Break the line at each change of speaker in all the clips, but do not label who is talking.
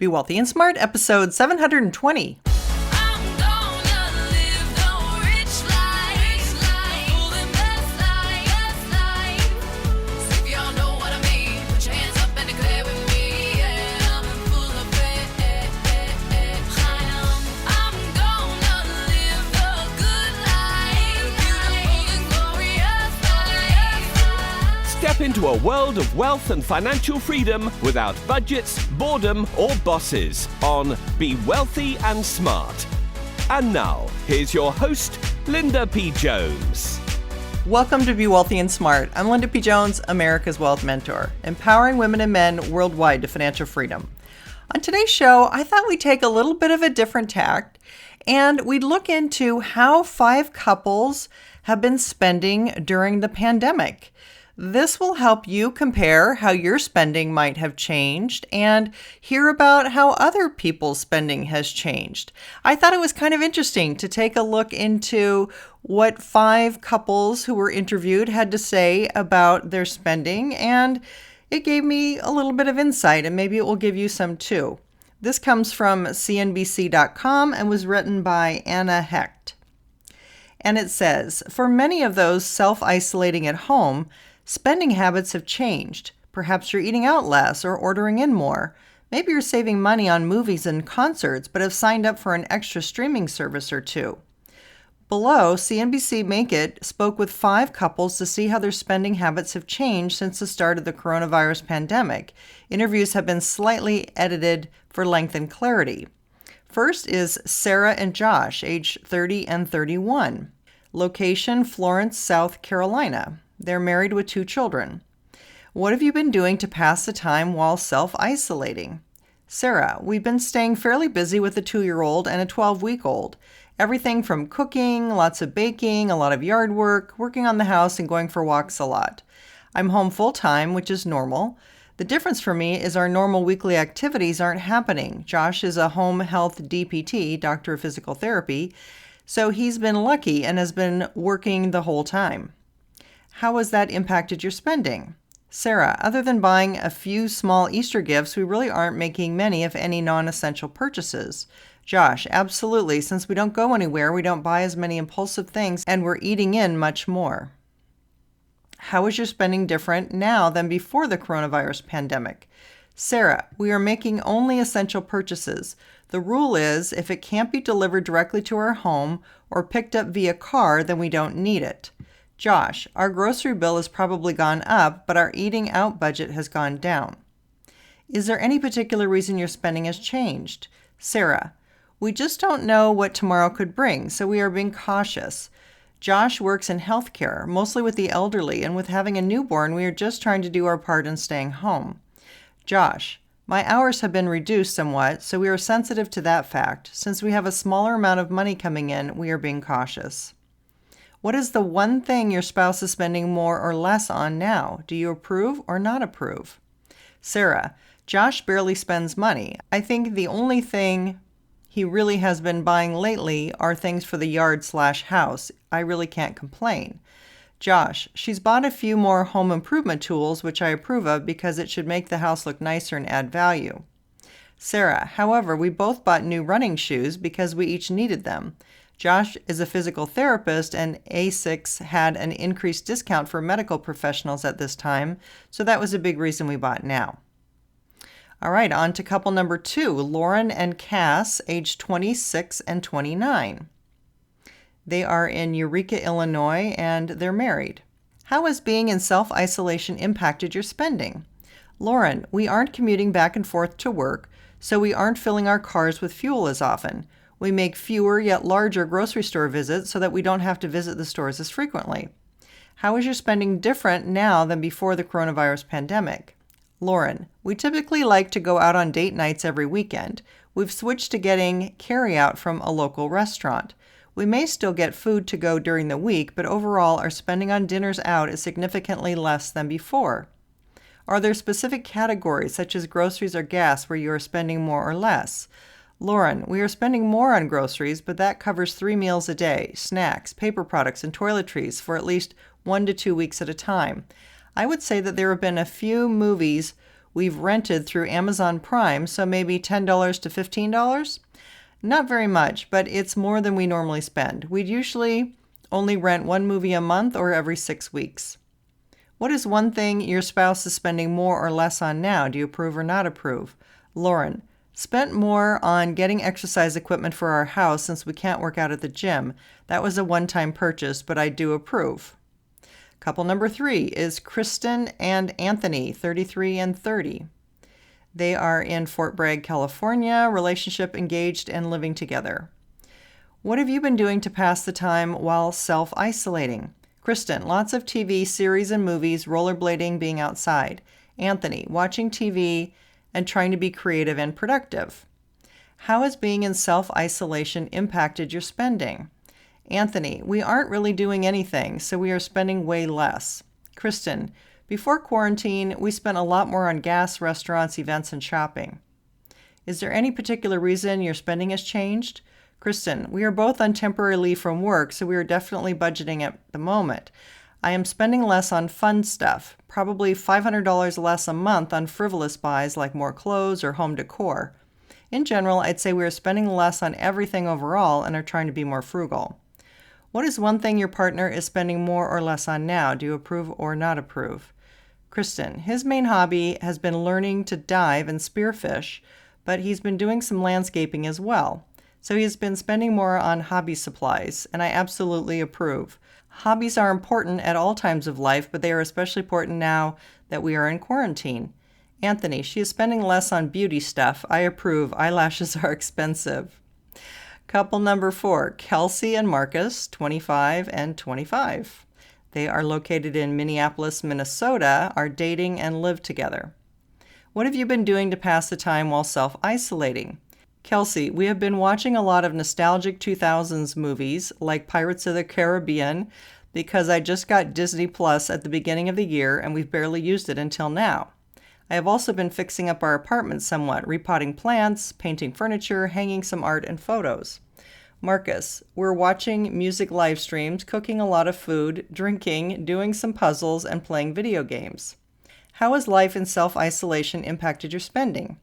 Be Wealthy and Smart, episode 720.
Step into a world of wealth and financial freedom without budgets, boredom, or bosses on Be Wealthy and Smart. And now, here's your host, Linda P. Jones.
Welcome to Be Wealthy and Smart. I'm Linda P. Jones, America's Wealth Mentor, empowering women and men worldwide to financial freedom. On today's show, I thought we'd take a little bit of a different tack, and we'd look into how 5 couples have been spending during the pandemic. This will help you compare how your spending might have changed and hear about how other people's spending has changed. I thought it was kind of interesting to take a look into what 5 couples who were interviewed had to say about their spending, and it gave me a little bit of insight, and maybe it will give you some too. This comes from CNBC.com and was written by Anna Hecht. And it says, for many of those self-isolating at home, spending habits have changed. Perhaps you're eating out less or ordering in more. Maybe you're saving money on movies and concerts, but have signed up for an extra streaming service or two. Below, CNBC Make It spoke with 5 couples to see how their spending habits have changed since the start of the coronavirus pandemic. Interviews have been slightly edited for length and clarity. First is Sarah and Josh, age 30 and 31. Location, Florence, South Carolina. They're married with 2 children. What have you been doing to pass the time while self-isolating? Sarah, we've been staying fairly busy with a 2-year-old and a 12-week-old. Everything from cooking, lots of baking, a lot of yard work, working on the house, and going for walks a lot. I'm home full-time, which is normal. The difference for me is our normal weekly activities aren't happening. Josh is a home health DPT, Doctor of Physical Therapy, so he's been lucky and has been working the whole time. How has that impacted your spending? Sarah, other than buying a few small Easter gifts, we really aren't making many, if any, non-essential purchases. Josh, absolutely. Since we don't go anywhere, we don't buy as many impulsive things, and we're eating in much more. How is your spending different now than before the coronavirus pandemic? Sarah, we are making only essential purchases. The rule is, if it can't be delivered directly to our home or picked up via car, then we don't need it. Josh, our grocery bill has probably gone up, but our eating out budget has gone down. Is there any particular reason your spending has changed? Sarah, we just don't know what tomorrow could bring, so we are being cautious. Josh works in healthcare, mostly with the elderly, and with having a newborn, we are just trying to do our part in staying home. Josh, my hours have been reduced somewhat, so we are sensitive to that fact. Since we have a smaller amount of money coming in, we are being cautious. What is the one thing your spouse is spending more or less on now? Do you approve or not approve? Sarah, Josh barely spends money. I think the only thing he really has been buying lately are things for the yard/house. I really can't complain. Josh, she's bought a few more home improvement tools, which I approve of because it should make the house look nicer and add value. Sarah, however, we both bought new running shoes because we each needed them. Josh is a physical therapist, and ASICS had an increased discount for medical professionals at this time, so that was a big reason we bought now. All right, on to couple number 2, Lauren and Cass, age 26 and 29. They are in Eureka, Illinois, and they're married. How has being in self-isolation impacted your spending? Lauren, we aren't commuting back and forth to work, so we aren't filling our cars with fuel as often. We make fewer yet larger grocery store visits so that we don't have to visit the stores as frequently. How is your spending different now than before the coronavirus pandemic? Lauren, we typically like to go out on date nights every weekend. We've switched to getting carry-out from a local restaurant. We may still get food to go during the week, but overall our spending on dinners out is significantly less than before. Are there specific categories such as groceries or gas where you are spending more or less? Lauren, we are spending more on groceries, but that covers 3 meals a day, snacks, paper products, and toiletries for at least 1 to 2 weeks at a time. I would say that there have been a few movies We've rented through Amazon Prime, so maybe $10 to $15? Not very much, but it's more than we normally spend. We'd usually only rent one movie a month or every 6 weeks. What is one thing your spouse is spending more or less on now? Do you approve or not approve? Lauren, spent more on getting exercise equipment for our house since we can't work out at the gym. That was a one-time purchase, but I do approve. Couple number 3 is Kristen and Anthony, 33 and 30. They are in Fort Bragg, California, relationship, engaged, and living together. What have you been doing to pass the time while self-isolating? Kristen, lots of TV, series and movies, rollerblading, being outside. Anthony, watching TV and trying to be creative and productive. How has being in self-isolation impacted your spending? Anthony, we aren't really doing anything, so we are spending way less. Kristen, before quarantine, we spent a lot more on gas, restaurants, events, and shopping. Is there any particular reason your spending has changed? Kristen, we are both on temporary leave from work, so we are definitely budgeting at the moment. I am spending less on fun stuff, probably $500 less a month on frivolous buys like more clothes or home decor. In general, I'd say we are spending less on everything overall and are trying to be more frugal. What is one thing your partner is spending more or less on now? Do you approve or not approve? Kristen, his main hobby has been learning to dive and spearfish, but he's been doing some landscaping as well. So he has been spending more on hobby supplies, and I absolutely approve. Hobbies are important at all times of life, but they are especially important now that we are in quarantine. Anthony, she is spending less on beauty stuff. I approve. Eyelashes are expensive. Couple number 4, Kelsey and Marcus, 25 and 25. They are located in Minneapolis, Minnesota, are dating and live together. What have you been doing to pass the time while self-isolating? Kelsey, we have been watching a lot of nostalgic 2000s movies like Pirates of the Caribbean because I just got Disney Plus at the beginning of the year and we've barely used it until now. I have also been fixing up our apartment somewhat, repotting plants, painting furniture, hanging some art and photos. Marcus, we're watching music live streams, cooking a lot of food, drinking, doing some puzzles, and playing video games. How has life in self-isolation impacted your spending?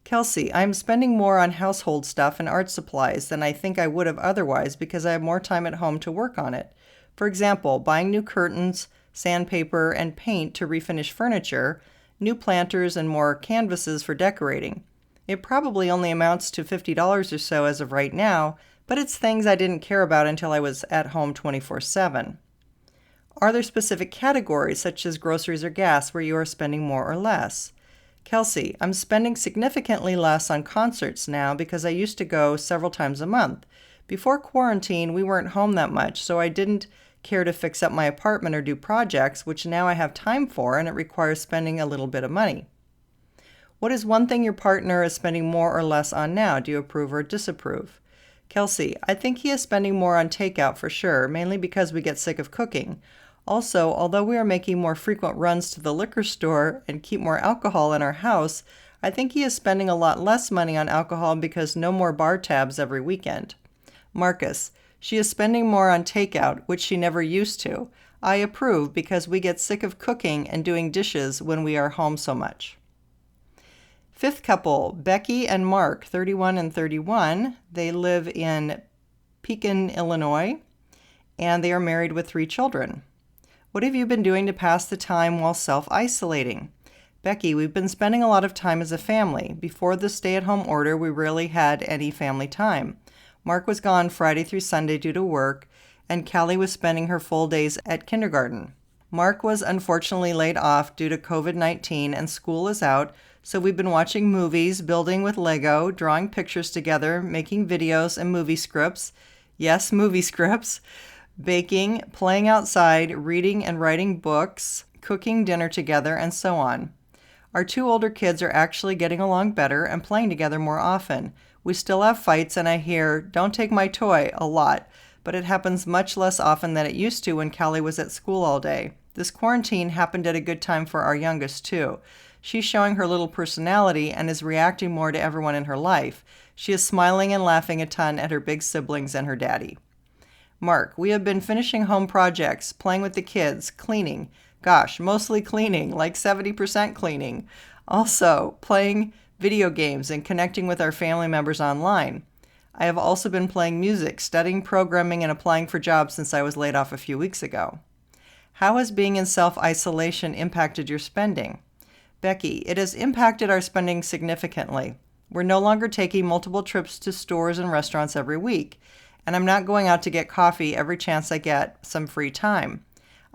Kelsey, I'm spending more on household stuff and art supplies than I think I would have otherwise because I have more time at home to work on it. For example, buying new curtains, sandpaper, and paint to refinish furniture, new planters, and more canvases for decorating. It probably only amounts to $50 or so as of right now, but it's things I didn't care about until I was at home 24/7. Are there specific categories such as groceries or gas where you are spending more or less? Kelsey, I'm spending significantly less on concerts now because I used to go several times a month. Before quarantine, we weren't home that much, so I didn't care to fix up my apartment or do projects, which now I have time for, and it requires spending a little bit of money. What is one thing your partner is spending more or less on now? Do you approve or disapprove? Kelsey, I think he is spending more on takeout for sure, mainly because we get sick of cooking. Also, although we are making more frequent runs to the liquor store and keep more alcohol in our house, I think he is spending a lot less money on alcohol because no more bar tabs every weekend. Marcus, she is spending more on takeout, which she never used to. I approve because we get sick of cooking and doing dishes when we are home so much. 5th couple, Becky and Mark, 31 and 31. They live in Pekin, Illinois, and they are married with 3 children. What have you been doing to pass the time while self-isolating? Becky, we've been spending a lot of time as a family. Before the stay-at-home order, we rarely had any family time. Mark was gone Friday through Sunday due to work, and Callie was spending her full days at kindergarten. Mark was unfortunately laid off due to COVID-19 and school is out, so we've been watching movies, building with Lego, drawing pictures together, making videos and movie scripts. Yes, movie scripts. Baking, playing outside, reading and writing books, cooking dinner together, and so on. Our 2 older kids are actually getting along better and playing together more often. We still have fights and I hear, "Don't take my toy," a lot, but it happens much less often than it used to when Callie was at school all day. This quarantine happened at a good time for our youngest too. She's showing her little personality and is reacting more to everyone in her life. She is smiling and laughing a ton at her big siblings and her daddy. Mark, we have been finishing home projects, playing with the kids, cleaning. Gosh, mostly cleaning, like 70% cleaning. Also, playing video games and connecting with our family members online. I have also been playing music, studying programming, and applying for jobs since I was laid off a few weeks ago. How has being in self-isolation impacted your spending? Becky, it has impacted our spending significantly. We're no longer taking multiple trips to stores and restaurants every week, and I'm not going out to get coffee every chance I get some free time.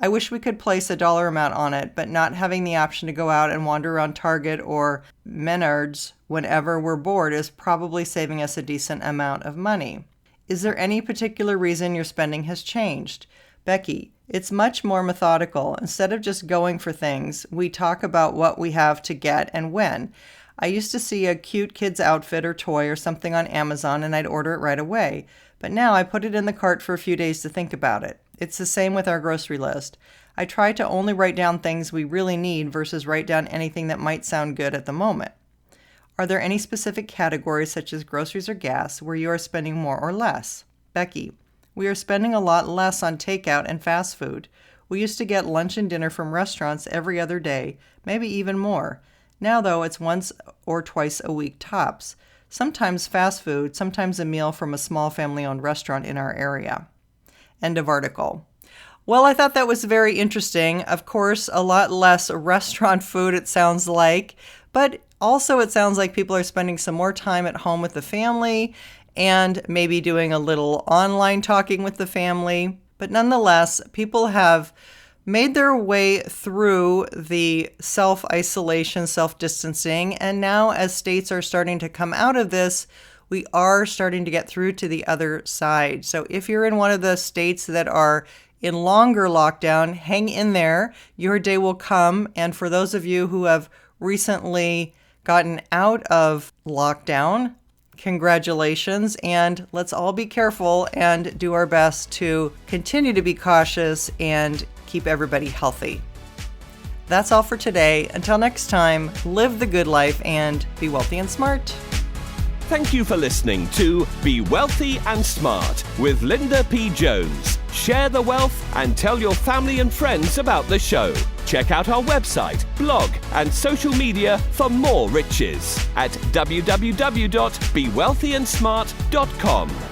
I wish we could place a dollar amount on it, but not having the option to go out and wander around Target or Menards whenever we're bored is probably saving us a decent amount of money. Is there any particular reason your spending has changed? Becky, it's much more methodical. Instead of just going for things, we talk about what we have to get and when. I used to see a cute kid's outfit or toy or something on Amazon and I'd order it right away. But now I put it in the cart for a few days to think about it. It's the same with our grocery list. I try to only write down things we really need versus write down anything that might sound good at the moment. Are there any specific categories such as groceries or gas where you are spending more or less? Becky, we are spending a lot less on takeout and fast food. We used to get lunch and dinner from restaurants every other day, maybe even more. Now, though, it's once or twice a week tops. Sometimes fast food, sometimes a meal from a small family-owned restaurant in our area. End of article. Well, I thought that was very interesting. Of course, a lot less restaurant food, it sounds like, but also it sounds like people are spending some more time at home with the family and maybe doing a little online talking with the family. But nonetheless, people have made their way through the self-isolation, self-distancing, and now as states are starting to come out of this, we are starting to get through to the other side. So if you're in one of the states that are in longer lockdown, hang in there. Your day will come. And for those of you who have recently gotten out of lockdown, congratulations. And let's all be careful and do our best to continue to be cautious and keep everybody healthy. That's all for today. Until next time, live the good life and be wealthy and smart.
Thank you for listening to Be Wealthy and Smart with Linda P. Jones. Share the wealth and tell your family and friends about the show. Check out our website, blog, and social media for more riches at www.bewealthyandsmart.com.